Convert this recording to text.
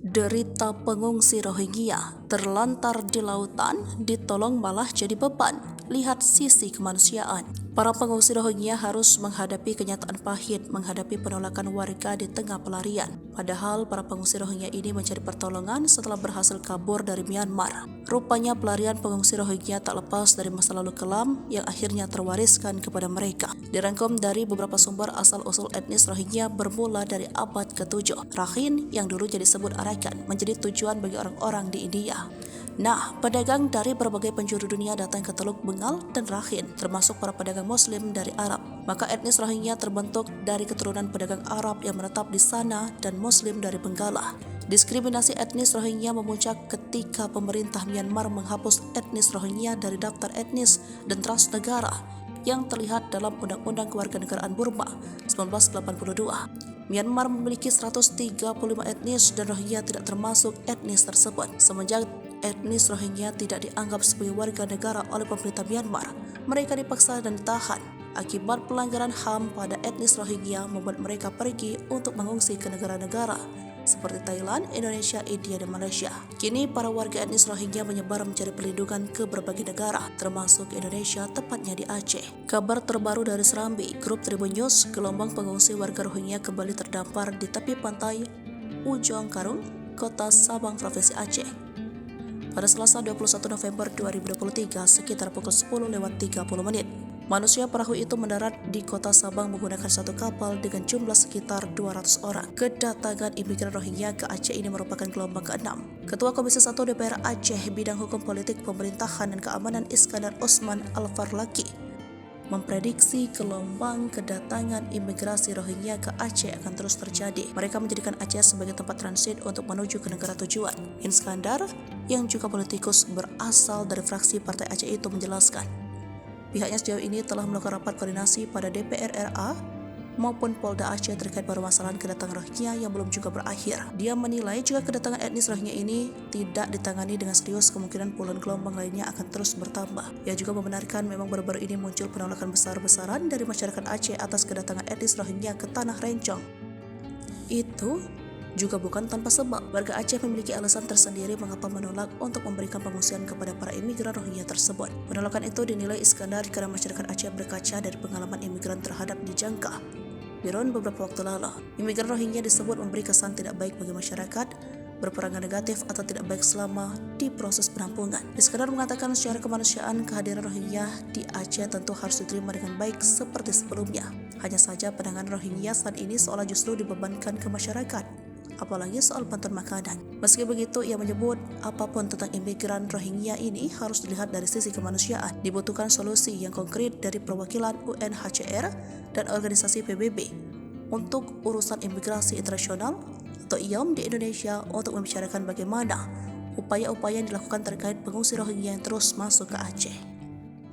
Derita pengungsi Rohingya terlantar di lautan, ditolong malah jadi beban. Lihat sisi kemanusiaan. Para pengungsi Rohingya harus menghadapi kenyataan pahit menghadapi penolakan warga di tengah pelarian. Padahal para pengungsi Rohingya ini mencari pertolongan setelah berhasil kabur dari Myanmar. Rupanya pelarian pengungsi Rohingya tak lepas dari masa lalu kelam yang akhirnya terwariskan kepada mereka. Dirangkum dari beberapa sumber, asal-usul etnis Rohingya bermula dari abad ke-7. Rakhine yang dulu jadi sebut Arakan menjadi tujuan bagi orang-orang di India. Nah, pedagang dari berbagai penjuru dunia datang ke Teluk Bengal dan Rakhine, termasuk para pedagang Muslim dari Arab. Maka etnis Rohingya terbentuk dari keturunan pedagang Arab yang menetap di sana dan Muslim dari Benggala. Diskriminasi etnis Rohingya memuncak ketika pemerintah Myanmar menghapus etnis Rohingya dari daftar etnis dan transnegara yang terlihat dalam Undang-Undang Kewarganegaraan Burma 1982. Myanmar memiliki 135 etnis dan Rohingya tidak termasuk etnis tersebut. Semenjak etnis Rohingya tidak dianggap sebagai warga negara oleh pemerintah Myanmar, mereka dipaksa dan ditahan. Akibat pelanggaran HAM pada etnis Rohingya membuat mereka pergi untuk mengungsi ke negara-negara seperti Thailand, Indonesia, India, dan Malaysia. Kini para warga etnis Rohingya menyebar mencari perlindungan ke berbagai negara, termasuk Indonesia, tepatnya di Aceh. Kabar terbaru dari Serambi, Grup Tribun News, gelombang pengungsi warga Rohingya kembali terdampar di tepi pantai Ujong Karung, Kota Sabang, Provinsi Aceh. Pada Selasa 21 November 2023 sekitar pukul 10:30. Manusia perahu itu mendarat di Kota Sabang menggunakan satu kapal dengan jumlah sekitar 200 orang. Kedatangan imigran Rohingya ke Aceh ini merupakan gelombang ke-6. Ketua Komisi 1 DPR Aceh Bidang Hukum Politik Pemerintahan dan Keamanan Iskandar Osman Al-Farlaki memprediksi gelombang kedatangan imigrasi Rohingya ke Aceh akan terus terjadi. Mereka menjadikan Aceh sebagai tempat transit untuk menuju ke negara tujuan. Iskandar, yang juga politikus berasal dari fraksi Partai Aceh itu, menjelaskan, pihaknya sejauh ini telah melakukan rapat koordinasi pada DPR RA maupun Polda Aceh terkait permasalahan kedatangan Rohingya yang belum juga berakhir. Dia menilai jika kedatangan etnis Rohingya ini tidak ditangani dengan serius, kemungkinan puluhan gelombang lainnya akan terus bertambah. Ia juga membenarkan memang baru-baru ini muncul penolakan besar-besaran dari masyarakat Aceh atas kedatangan etnis Rohingya ke Tanah Rencong. Itu juga bukan tanpa sebab. Warga Aceh memiliki alasan tersendiri mengapa menolak untuk memberikan pengungsian kepada para imigran Rohingya tersebut. Penolakan itu dinilai Iskandar karena masyarakat Aceh berkaca dari pengalaman imigran terhadap dijangka Biron beberapa waktu lalu. Imigran Rohingya disebut memberi kesan tidak baik bagi masyarakat, berperangan negatif atau tidak baik selama di proses penampungan. Iskandar mengatakan secara kemanusiaan kehadiran Rohingya di Aceh tentu harus diterima dengan baik seperti sebelumnya. Hanya saja penanganan Rohingya saat ini seolah justru dibebankan ke masyarakat, apalagi soal bantuan makanan. Meski begitu, ia menyebut apapun tentang imigran Rohingya ini harus dilihat dari sisi kemanusiaan. Dibutuhkan solusi yang konkret dari perwakilan UNHCR dan organisasi PBB untuk urusan imigrasi internasional atau IOM di Indonesia untuk membicarakan bagaimana upaya-upaya yang dilakukan terkait pengungsi Rohingya yang terus masuk ke Aceh.